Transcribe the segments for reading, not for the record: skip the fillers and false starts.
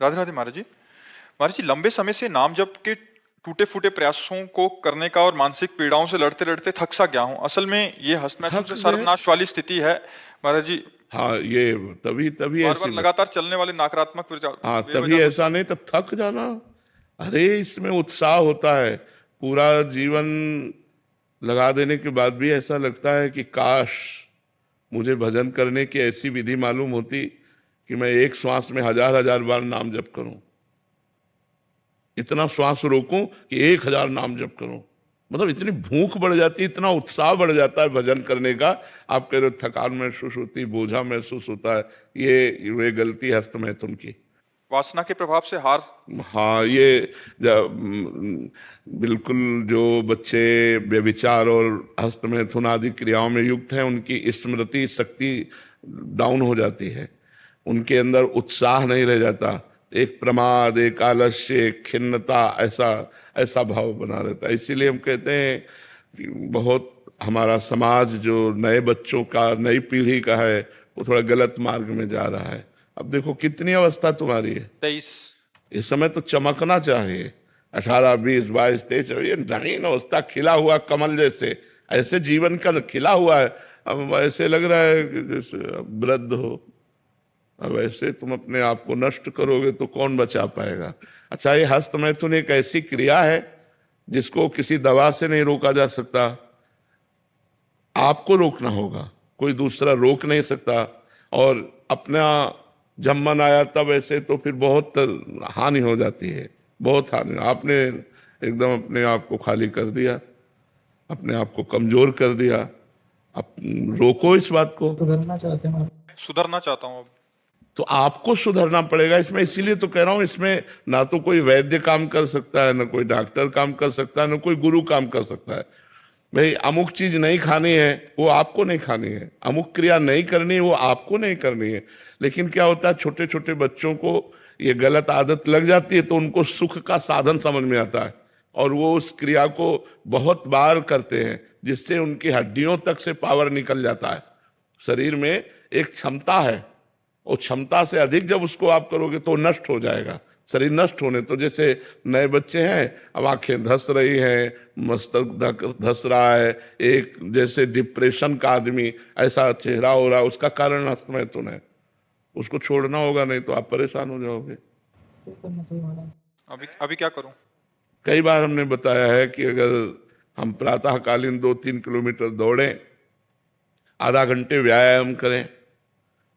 राधे राधे महाराज जी। महाराज जी, लंबे समय से नाम जप के टूटे फूटे प्रयासों को करने का और मानसिक पीड़ाओं से लड़ते लड़ते थक सा गया हूँ। असल में ये हस्तमैथुन थक से गए। सर्वनाश वाली स्थिति है महाराज जी। हाँ, ये तभी तभी बार ऐसी बार लगातार चलने वाले नकारात्मक हाँ, तभी बेवजह ऐसा नहीं तो थक जाना। अरे इसमें उत्साह होता है, पूरा जीवन लगा देने के बाद भी ऐसा लगता है कि काश मुझे भजन करने की ऐसी विधि मालूम होती कि मैं एक श्वास में हजार हजार बार नाम जप करूं, इतना श्वास रोकूं कि 1000 नाम जप करूं। मतलब इतनी भूख बढ़ जाती है, इतना उत्साह बढ़ जाता है भजन करने का। आप कह रहे हो थकान महसूस होती, बोझा महसूस होता है, ये गलती है हस्तमैथुन की। वासना के प्रभाव से हार। हाँ, ये बिल्कुल जो बच्चे व्यभिचार और हस्तमैथुन आदि क्रियाओं में युक्त हैं, उनकी स्मृति शक्ति डाउन हो जाती है, उनके अंदर उत्साह नहीं रह जाता, एक प्रमाद, एक आलस्य, एक खिन्नता, ऐसा ऐसा भाव बना रहता है। इसीलिए हम कहते हैं कि बहुत हमारा समाज जो नए बच्चों का, नई पीढ़ी का है, वो थोड़ा गलत मार्ग में जा रहा है। अब देखो कितनी अवस्था तुम्हारी है, 23। इस समय तो चमकना चाहिए, 18, 20, 22, 23, ये नवीन अवस्था, खिला हुआ कमल जैसे, ऐसे जीवन का खिला हुआ है। अब ऐसे लग रहा है कि जैसे वृद्ध हो। अब ऐसे तुम अपने आप को नष्ट करोगे तो कौन बचा पाएगा। अच्छा, ये हस्तमैथुन एक ऐसी क्रिया है जिसको किसी दवा से नहीं रोका जा सकता, आपको रोकना होगा, कोई दूसरा रोक नहीं सकता। और अपना जब मन आया तब ऐसे तो फिर बहुत हानि हो जाती है, बहुत हानि। आपने एकदम अपने आप को खाली कर दिया, अपने आप को कमजोर कर दिया। अब रोको इस बात को। सुधरना चाहता हूँ अब। तो आपको सुधरना पड़ेगा इसमें। इसीलिए तो कह रहा हूं, इसमें ना तो कोई वैद्य काम कर सकता है, ना कोई डॉक्टर काम कर सकता है, ना कोई गुरु काम कर सकता है। भाई अमुक चीज नहीं खानी है, वो आपको नहीं खानी है, अमुक क्रिया नहीं करनी है, वो आपको नहीं करनी है। लेकिन क्या होता है, छोटे छोटे बच्चों को ये गलत आदत लग जाती है तो उनको सुख का साधन समझ में आता है और वो उस क्रिया को बहुत बार करते हैं, जिससे उनकी हड्डियों तक से पावर निकल जाता है। शरीर में एक क्षमता है, और क्षमता से अधिक जब उसको आप करोगे तो नष्ट हो जाएगा, शरीर नष्ट होने। तो जैसे नए बच्चे हैं, अब आंखें धस रही हैं, मस्तक धस रहा है, एक जैसे डिप्रेशन का आदमी ऐसा चेहरा हो रहा है, उसका कारण हस्तमैथुन है। उसको छोड़ना होगा, नहीं तो आप परेशान हो जाओगे। अभी अभी क्या करूं? कई बार हमने बताया है कि अगर हम प्रातःकालीन 2-3 किलोमीटर दौड़ें, आधा घंटे व्यायाम करें,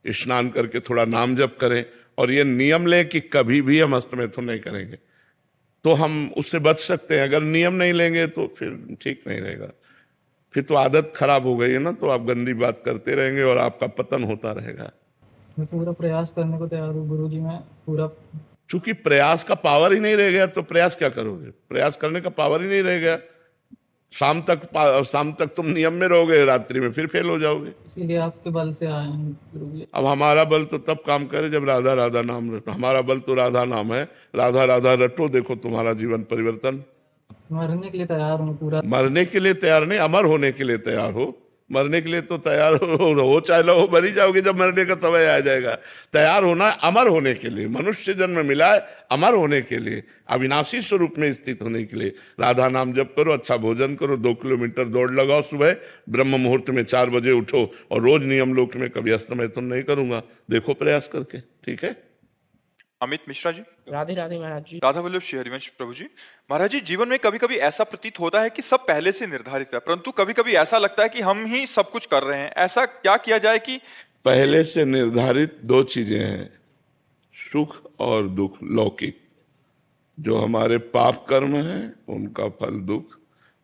स्नान करके थोड़ा नाम जप करें, और ये नियम लें कि कभी भी हम हस्तमैथुन नहीं करेंगे, तो हम उससे बच सकते हैं। अगर नियम नहीं लेंगे तो फिर ठीक नहीं रहेगा, फिर तो आदत खराब हो गई है ना, तो आप गंदी बात करते रहेंगे और आपका पतन होता रहेगा। मैं पूरा प्रयास करने को तैयार हूँ गुरुजी, मैं पूरा। चूंकि प्रयास का पावर ही नहीं रह गया तो प्रयास क्या करोगे, प्रयास करने का पावर ही नहीं रह गया। शाम तक तुम नियम में रहोगे, रात्रि में फिर फेल हो जाओगे। इसीलिए आपके बल से आए हैं गुरुजी। अब हमारा बल तो तब काम करे जब राधा राधा नाम रटो। हमारा बल तो राधा नाम है, राधा राधा रटो, देखो तुम्हारा जीवन परिवर्तन। मरने के लिए तैयार हूँ पूरा। मरने के लिए तैयार नहीं, अमर होने के लिए तैयार हो। मरने के लिए तो तैयार हो चाहे लो, मर ही जाओगे जब मरने का समय आ जाएगा। तैयार होना अमर होने के लिए, मनुष्य जन्म मिला है अमर होने के लिए, अविनाशी स्वरूप में स्थित होने के लिए। राधा नाम जप करो, अच्छा भोजन करो, 2 किलोमीटर दौड़ लगाओ सुबह, ब्रह्म मुहूर्त में 4 बजे उठो, और रोज नियम लोक में कभी हस्तमैथुन नहीं करूंगा, देखो प्रयास करके। ठीक है। अमित मिश्रा जी। राधे राधे महाराज जी। राधा वल्लभ श्री हरिवंश प्रभु जी। महाराज जी, जीवन में कभी कभी ऐसा प्रतीत होता है कि सब पहले से निर्धारित है, परंतु कभी कभी ऐसा लगता है कि हम ही सब कुछ कर रहे हैं। ऐसा क्या किया जाए कि पहले से निर्धारित 2 चीजें हैं, सुख और दुख, लौकिक। जो हमारे पाप कर्म हैं उनका फल दुख,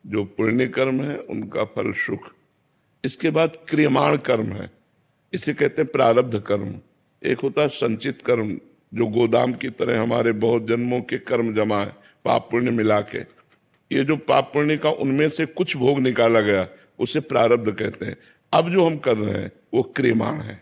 जो पुण्य कर्म है उनका फल सुख। इसके बाद क्रियमाण कर्म है, इसे कहते हैं प्रारब्ध कर्म। एक होता है संचित कर्म, जो गोदाम की तरह हमारे बहुत जन्मों के कर्म जमा है, पाप पुण्य मिला के। ये जो पाप पुण्य का उनमें से कुछ भोग निकाला गया, उसे प्रारब्ध कहते हैं। अब जो हम कर रहे हैं वो क्रियमाण है,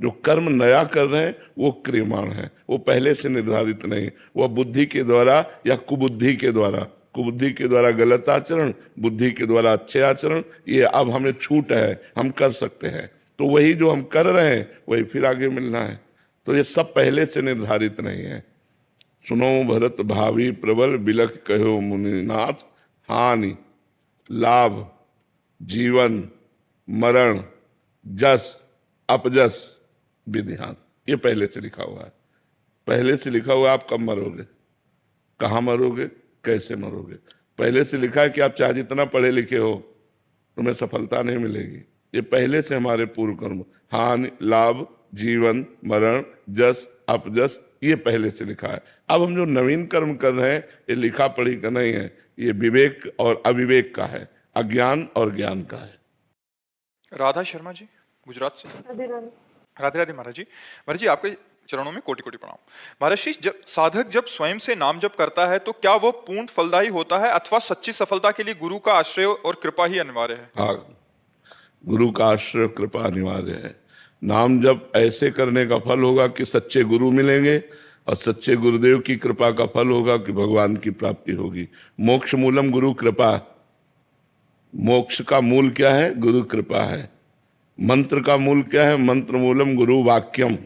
जो कर्म नया कर रहे हैं वो क्रियमाण है, वो पहले से निर्धारित नहीं। वह बुद्धि के द्वारा या कुबुद्धि के द्वारा, कुबुद्धि के द्वारा गलत आचरण, बुद्धि के द्वारा अच्छे आचरण, ये अब हमें छूट है, हम कर सकते हैं। तो वही जो हम कर रहे हैं वही फिर आगे मिलना है। तो ये सब पहले से निर्धारित नहीं है। सुनो भरत भावी प्रबल बिलख कहो मुनिनाथ, हानि लाभ जीवन मरण जस अपजस विधिहान। ये पहले से लिखा हुआ है, पहले से लिखा हुआ है। आप कब मरोगे, कहाँ मरोगे, कैसे मरोगे, पहले से लिखा है कि आप चाहे जितना पढ़े लिखे हो तुम्हें सफलता नहीं मिलेगी। ये पहले से हमारे पूर्व कर्म, हानि लाभ जीवन मरण जस अपजस, ये पहले से लिखा है। अब हम जो नवीन कर्म कर रहे हैं ये लिखा पढ़ी का नहीं है, ये विवेक और अविवेक का है, अज्ञान और ज्ञान का है। राधा शर्मा जी गुजरात से। राधे राधे महाराज जी। महाराज जी आपके चरणों में कोटि कोटि प्रणाम। महाराज जी, जब साधक जब स्वयं से नाम जप करता है तो क्या वो पूर्ण फलदायी होता है अथवा सच्ची सफलता के लिए गुरु का आश्रय और कृपा ही अनिवार्य है? हाँ, गुरु का आश्रय कृपा अनिवार्य है। नाम जप ऐसे करने का फल होगा कि सच्चे गुरु मिलेंगे और सच्चे गुरुदेव की कृपा का फल होगा कि भगवान की प्राप्ति होगी। मोक्ष मूलम गुरु कृपा, मोक्ष का मूल क्या है, गुरु कृपा है। मंत्र का मूल क्या है, मंत्र मूलम गुरु वाक्यम,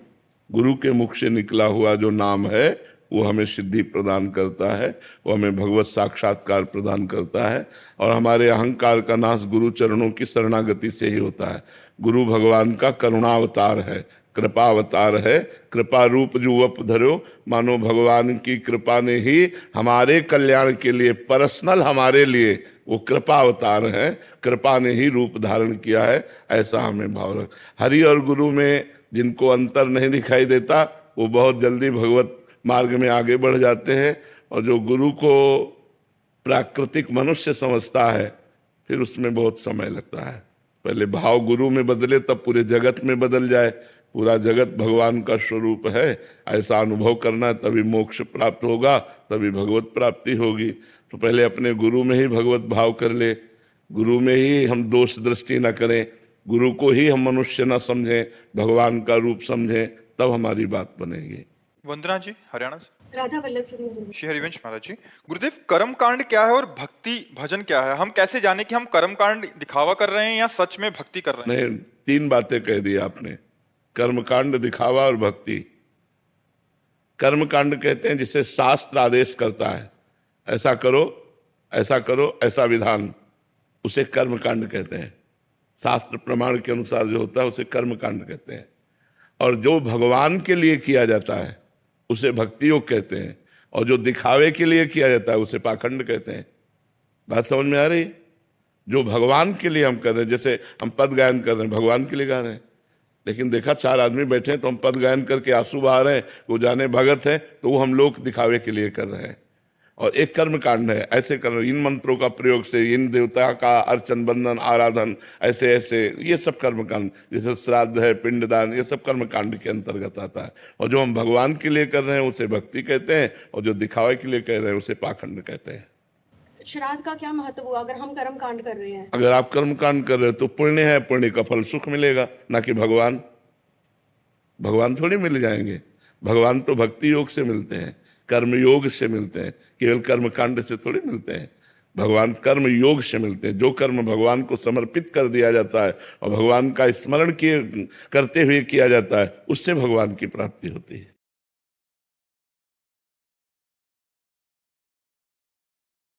गुरु के मुख से निकला हुआ जो नाम है वो हमें सिद्धि प्रदान करता है, वो हमें भगवत साक्षात्कार प्रदान करता है। और हमारे अहंकार का नाश गुरु चरणों की शरणागति से ही होता है। गुरु भगवान का करुणावतार है, कृपा अवतार है। कृपा रूप जो अप धरो, मानो भगवान की कृपा ने ही हमारे कल्याण के लिए, पर्सनल हमारे लिए वो कृपा अवतार है, कृपा ने ही रूप धारण किया है, ऐसा हमें भाव रख। हरि और गुरु में जिनको अंतर नहीं दिखाई देता वो बहुत जल्दी भगवत मार्ग में आगे बढ़ जाते हैं। और जो गुरु को प्राकृतिक मनुष्य समझता है फिर उसमें बहुत समय लगता है। पहले भाव गुरु में बदले तब पूरे जगत में बदल जाए। पूरा जगत भगवान का स्वरूप है, ऐसा अनुभव करना है, तभी मोक्ष प्राप्त होगा, तभी भगवत प्राप्ति होगी। तो पहले अपने गुरु में ही भगवत भाव कर ले, गुरु में ही हम दोष दृष्टि न करें, गुरु को ही हम मनुष्य न समझें, भगवान का रूप समझें, तब हमारी बात बनेगी। वंदना जी हरियाणा से। राधा वल्लभ श्री श्री हरिवंश महाराज जी। गुरुदेव, कर्म कांड क्या है और भक्ति भजन क्या है? हम कैसे जाने कि हम कर्म कांड दिखावा कर रहे हैं या सच में भक्ति कर रहे हैं? नहीं, तीन बातें कह दी आपने, कर्मकांड, दिखावा और भक्ति। कर्मकांड कहते हैं जिसे शास्त्र आदेश करता है, ऐसा करो ऐसा करो, ऐसा विधान, उसे कर्मकांड कहते हैं। शास्त्र प्रमाण के अनुसार जो होता है उसे कर्मकांड कहते हैं। और जो भगवान के लिए किया जाता है उसे भक्ति योग कहते हैं, और जो दिखावे के लिए किया जाता है उसे पाखंड कहते हैं। बात समझ में आ रही? जो भगवान के लिए हम कर रहे हैं, जैसे हम पद गायन कर रहे हैं, भगवान के लिए गा रहे हैं, लेकिन देखा चार आदमी बैठे हैं तो हम पद गायन करके आंसू बहा रहे हैं, वो जाने भगत है तो वो हम लोग दिखावे के लिए कर रहे हैं। और एक कर्म कांड है, ऐसे कर्म, इन मंत्रों का प्रयोग से, इन देवता का अर्चन बंदन आराधन, ऐसे ऐसे, ये सब कर्म कांड, जैसे श्राद्ध है, पिंडदान, ये सब कर्म कांड के अंतर्गत आता है। और जो हम भगवान के लिए कर रहे हैं उसे भक्ति कहते हैं, और जो दिखावे के लिए कह रहे हैं उसे पाखंड कहते हैं। श्राद्ध का क्या महत्व हुआ अगर हम कर्म कांड कर रहे हैं? अगर आप कर्म कांड कर रहे हो तो पुण्य है, पुण्य का फल सुख मिलेगा, ना कि भगवान। भगवान थोड़ी मिल जाएंगे, भगवान तो भक्ति योग से मिलते हैं, कर्म योग से मिलते हैं, केवल कर्म कांड से थोड़ी मिलते हैं। भगवान कर्म योग से मिलते हैं। जो कर्म भगवान को समर्पित कर दिया जाता है और भगवान का स्मरण किए करते हुए किया जाता है, उससे भगवान की प्राप्ति होती है।